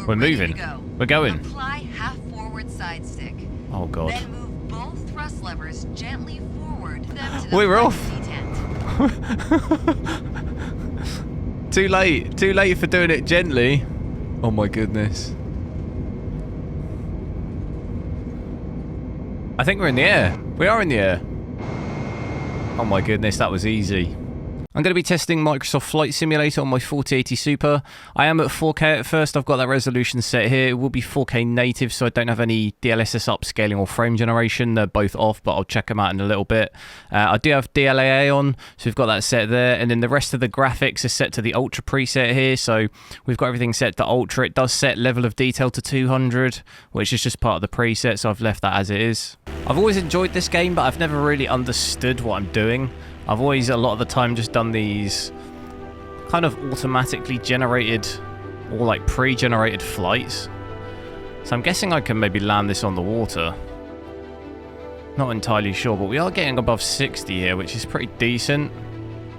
We're moving. We're going. Apply half forward side stick. Oh god. Then move both thrust levers gently forward. Them to the We're off. detent. Too late. Too late for doing it gently. Oh my goodness. I think we're in the air. We are in the air. Oh my goodness, that was easy. I'm going to be testing Microsoft Flight Simulator on my 4080 Super. I am at 4K at first. I've got that resolution set here. It will be 4K native, so I don't have any DLSS upscaling or frame generation. They're both off, but I'll check them out in a little bit. I do have DLAA on, so we've got that set there. And then the rest of the graphics are set to the Ultra preset here. So we've got everything set to Ultra. It does set level of detail to 200, which is just part of the preset, so I've left that as it is. I've always enjoyed this game, but I've never really understood what I'm doing. I've always, a lot of the time, just done these kind of automatically generated or like pre-generated flights. So I'm guessing I can maybe land this on the water. Not entirely sure, but we are getting above 60 here, which is pretty decent.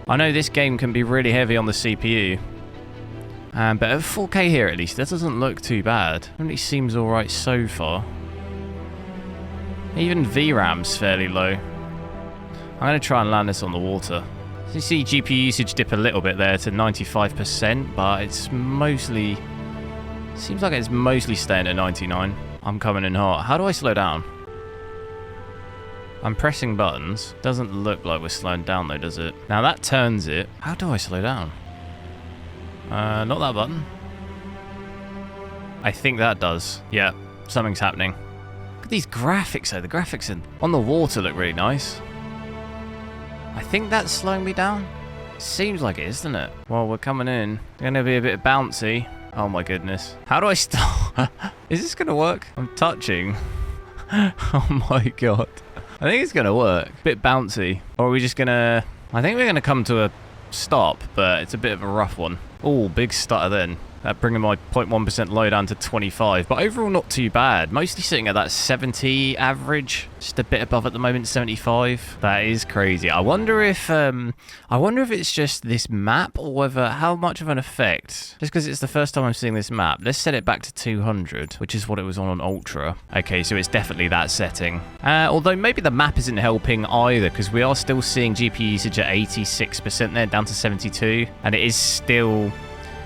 I know this game can be really heavy on the CPU. But at 4K here at least, that doesn't look too bad. It only seems alright so far. Even VRAM's fairly low. I'm going to try and land this on the water. So you see GPU usage dip a little bit there to 95%, but it's mostly... seems like it's mostly staying at 99. I'm coming in hot. How do I slow down? I'm pressing buttons. Doesn't look like we're slowing down though, does it? Now that turns it. How do I slow down? Not that button. I think that does. Yeah, something's happening. Look at these graphics though. The graphics on the water look really nice. I think that's slowing me down. Seems like it is, doesn't it? Well, we're coming in. Going to be a bit bouncy. Oh my goodness. How do I stop? Is this going to work? I'm touching. Oh my god. I think it's going to work. Bit bouncy. Or are we just going to... I think we're going to come to a stop, but it's a bit of a rough one. Oh, big stutter then. That bringing my 0.1% low down to 25, but overall not too bad. Mostly sitting at that 70 average, just a bit above at the moment, 75. That is crazy. I wonder if it's just this map or whether how much of an effect. Just because it's the first time I'm seeing this map. Let's set it back to 200, which is what it was on Ultra. Okay, so it's definitely that setting. Although maybe the map isn't helping either, because we are still seeing GPU usage at 86% there, down to 72, and it is still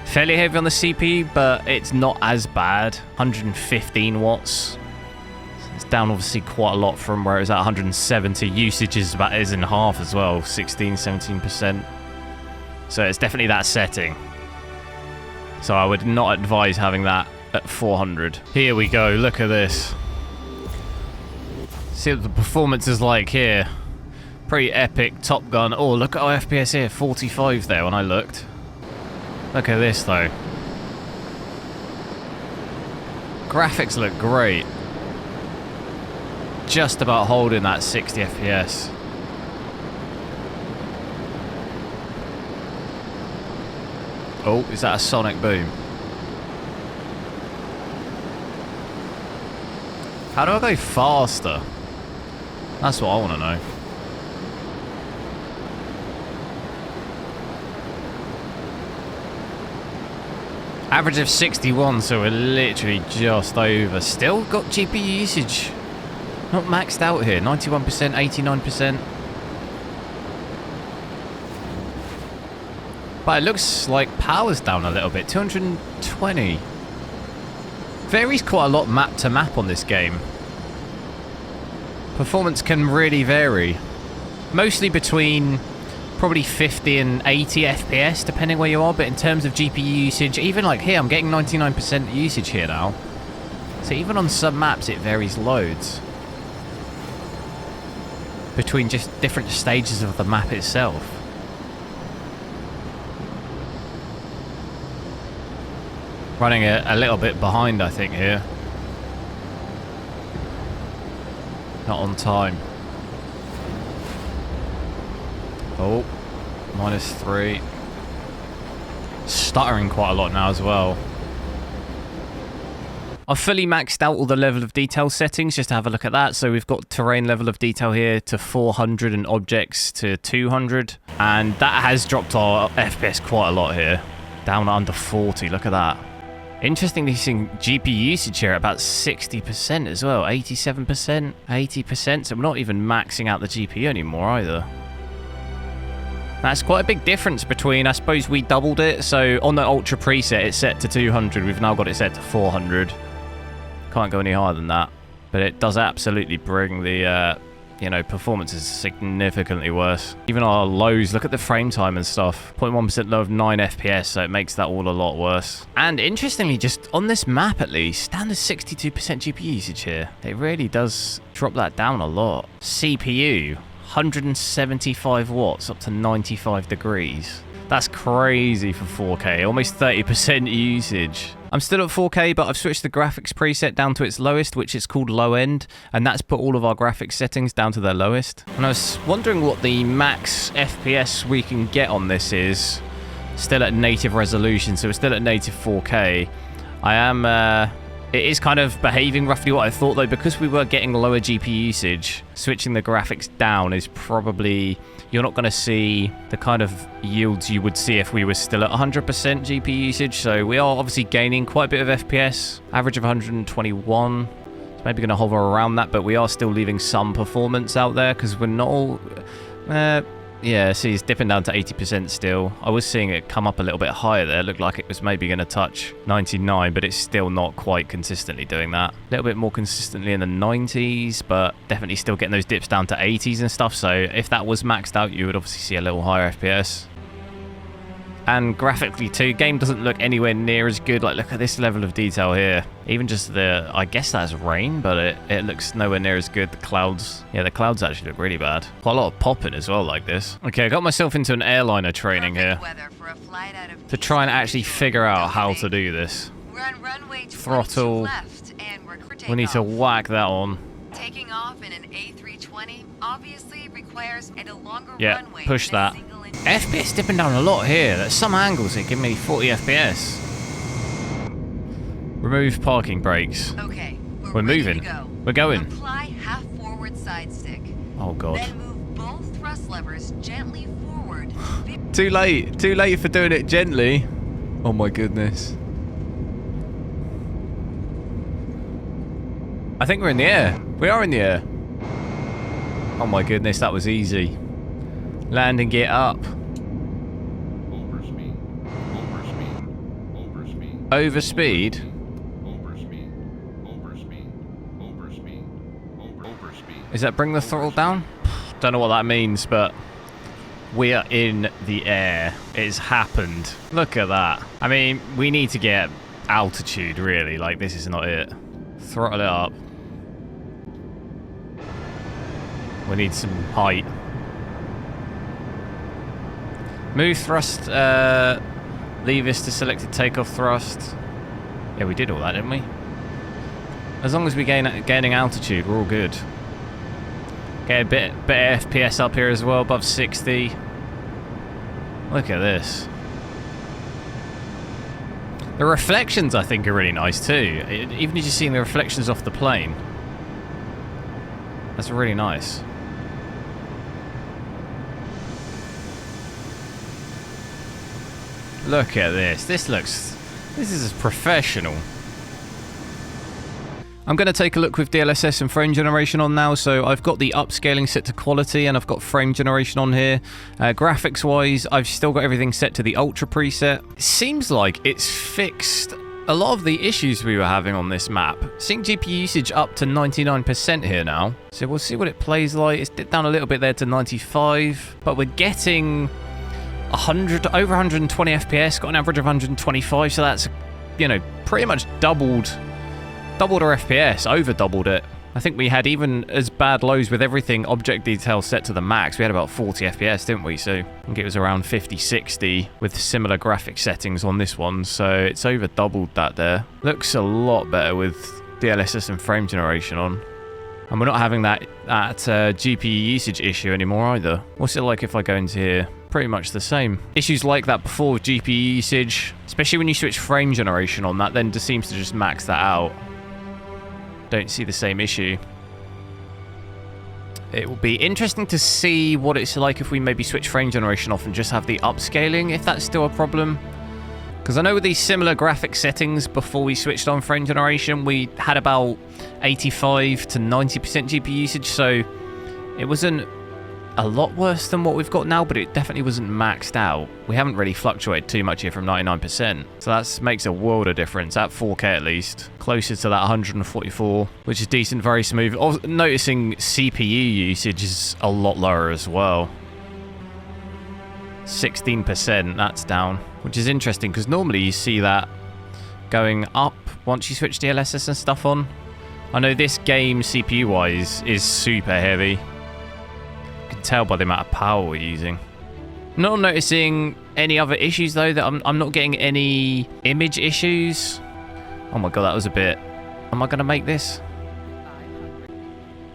fairly heavy on the CPU, but it's not as bad. 115 watts. It's down obviously quite a lot from where it was at 170. Usage is in half as well, 16-17%. So it's definitely that setting. So I would not advise having that at 400. Here we go, look at this. See what the performance is like here. Pretty epic Top Gun. Oh, look at our FPS here, 45 there when I looked. Look at this though. Graphics look great. Just about holding that 60 FPS. Oh, is that a sonic boom? How do I go faster? That's what I want to know. Average of 61, so we're literally just over. Still got GPU usage. Not maxed out here. 91%, 89%. But it looks like power's down a little bit. 220. Varies quite a lot map to map on this game. Performance can really vary. Mostly between probably 50 and 80 FPS depending where you are, but in terms of GPU usage, even like here I'm getting 99% usage here now, so even on some maps it varies loads between just different stages of the map itself. Running a little bit behind I think here, not on time. Oh, -3. Stuttering quite a lot now as well. I've fully maxed out all the level of detail settings just to have a look at that. So we've got terrain level of detail here to 400 and objects to 200. And that has dropped our FPS quite a lot here. Down under 40, look at that. Interestingly, seeing GPU usage here at about 60% as well, 87%, 80%, so we're not even maxing out the GPU anymore either. That's quite a big difference between, I suppose we doubled it, so on the Ultra preset it's set to 200, we've now got it set to 400. Can't go any higher than that, but it does absolutely bring the, you know, performance is significantly worse. Even our lows, look at the frame time and stuff. 0.1% low of 9 FPS, so it makes that all a lot worse. And interestingly, just on this map at least, down to 62% GPU usage here. It really does drop that down a lot. CPU, 175 watts up to 95 degrees. That's crazy for 4K, almost 30% usage. I'm still at 4K, but I've switched the graphics preset down to its lowest, which is called low end, and that's put all of our graphics settings down to their lowest. And I was wondering what the max FPS we can get on this is. Still at native resolution, so we're still at native 4K. I am, it is kind of behaving roughly what I thought though, because we were getting lower GPU usage, switching the graphics down is probably, you're not going to see the kind of yields you would see if we were still at 100% GPU usage. So we are obviously gaining quite a bit of FPS, average of 121. It's maybe going to hover around that, but we are still leaving some performance out there because we're not all... yeah, see, it's dipping down to 80% still. I was seeing it come up a little bit higher there. It looked like it was maybe going to touch 99, but it's still not quite consistently doing that. A little bit more consistently in the 90s, but definitely still getting those dips down to 80s and stuff. So if that was maxed out, you would obviously see a little higher FPS. And graphically too, game doesn't look anywhere near as good. Like, look at this level of detail here. Even just the, I guess that's rain, but it looks nowhere near as good. The clouds, yeah, the clouds actually look really bad. Quite a lot of popping as well like this. Okay, I got myself into an airliner training here to try and actually figure out how to do this. Throttle. We need to whack that on. Taking off in an A320 obviously requires a longer runway. Push that. FPS dipping down a lot here. At some angles it give me 40 FPS. Remove parking brakes. Okay, we're moving. We're going. Apply half forward side stick. Oh god. Then move both thrust levers gently forward. Too late. Too late for doing it gently. Oh my goodness. I think we're in the air. We are in the air. Oh my goodness, that was easy. Landing gear up. Overspeed. Overspeed. Overspeed. Overspeed. Overspeed. Overspeed. Overspeed. Overspeed. Is that bring the throttle down? Don't know what that means, but we are in the air. It's happened. Look at that. I mean, we need to get altitude, really. Like, this is not it. Throttle it up. We need some height. Move thrust levers to selected takeoff thrust. Yeah, we did all that, didn't we? As long as we gaining altitude, we're all good. Get a bit FPS up here as well, above 60. Look at this. The reflections, I think, are really nice too. Even as you're seeing the reflections off the plane. That's really nice. Look at this. This is professional. I'm going to take a look with DLSS and frame generation on now. So I've got the upscaling set to quality and I've got frame generation on here. Graphics wise, I've still got everything set to the Ultra preset. It seems like it's fixed a lot of the issues we were having on this map. Seeing GPU usage up to 99% here now. So we'll see what it plays like. It's dipped down a little bit there to 95, but we're getting over 120 FPS, got an average of 125, so that's, you know, pretty much doubled our FPS, over doubled it. I think we had even as bad lows with everything object detail set to the max. We had about 40 FPS, didn't we? So I think it was around 50, 60 with similar graphic settings on this one. So it's over doubled that there. Looks a lot better with DLSS and frame generation on. And we're not having that GPU usage issue anymore either. What's it like if I go into here? Pretty much the same. Issues like that before with GPU usage, especially when you switch frame generation on, that then just seems to just max that out. Don't see the same issue. It will be interesting to see what it's like if we maybe switch frame generation off and just have the upscaling, if that's still a problem. Because I know with these similar graphic settings before we switched on frame generation, we had about 85 to 90% GPU usage, so it wasn't a lot worse than what we've got now, but it definitely wasn't maxed out. We haven't really fluctuated too much here from 99%, so that makes a world of difference, at 4K at least. Closer to that 144, which is decent, very smooth. Noticing CPU usage is a lot lower as well. 16%, that's down, which is interesting because normally you see that going up once you switch DLSS and stuff on. I know this game CPU wise is super heavy. You can tell by the amount of power we're using. Not noticing any other issues though, that I'm not getting any image issues. Oh my god, that was a bit... Am I going to make this?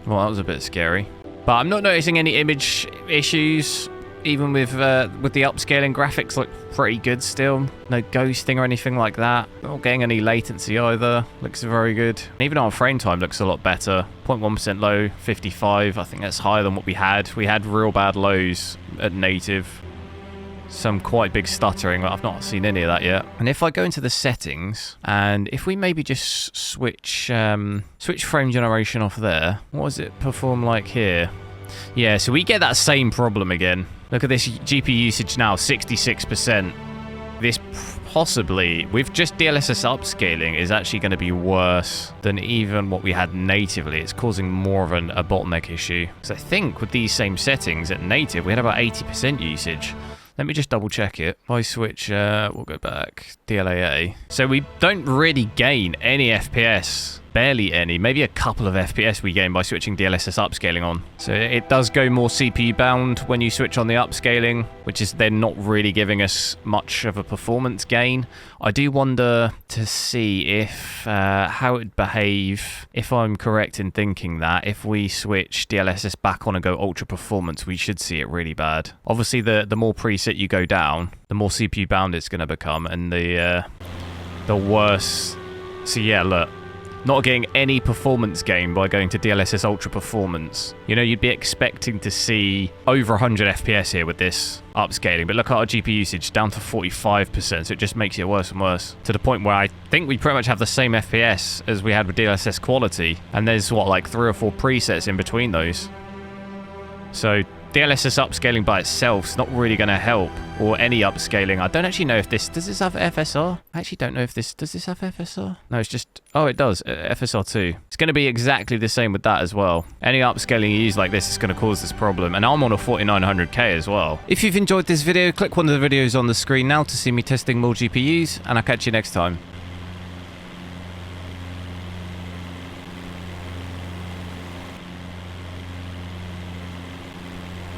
Well, that was a bit scary. But I'm not noticing any image issues. Even with the upscaling, graphics look pretty good still. No ghosting or anything like that. Not getting any latency either. Looks very good. Even our frame time looks a lot better. 0.1% low, 55. I think that's higher than what we had. We had real bad lows at native. Some quite big stuttering, but I've not seen any of that yet. And if I go into the settings, and if we maybe just switch frame generation off there, what does it perform like here? Yeah, so we get that same problem again. Look at this GPU usage now, 66%. This possibly, with just DLSS upscaling, is actually going to be worse than even what we had natively. It's causing more of a bottleneck issue. Because I think with these same settings at native, we had about 80% usage. Let me just double check it. If I switch, we'll go back, DLAA. So we don't really gain any FPS. Barely any, maybe a couple of FPS we gain by switching DLSS upscaling on. So it does go more CPU bound when you switch on the upscaling, which is then not really giving us much of a performance gain. I do wonder to see if how it would behave, if I'm correct in thinking that if we switch DLSS back on and go ultra performance, we should see it really bad. Obviously, the more preset you go down, the more CPU bound it's going to become, and the worse. So yeah, look. Not getting any performance gain by going to DLSS Ultra Performance. You know, you'd be expecting to see over 100 FPS here with this upscaling, but look at our GPU usage, down to 45%, so it just makes it worse and worse, to the point where I think we pretty much have the same FPS as we had with DLSS quality, and there's, what, like 3 or 4 presets in between those. So DLSS upscaling by itself is not really going to help, or any upscaling. I don't actually know if this... Does this have FSR? I actually don't know if this... Does this have FSR? No, it's just... Oh, it does. FSR2. It's going to be exactly the same with that as well. Any upscaling you use like this is going to cause this problem. And I'm on a 4900K as well. If you've enjoyed this video, click one of the videos on the screen now to see me testing more GPUs, and I'll catch you next time.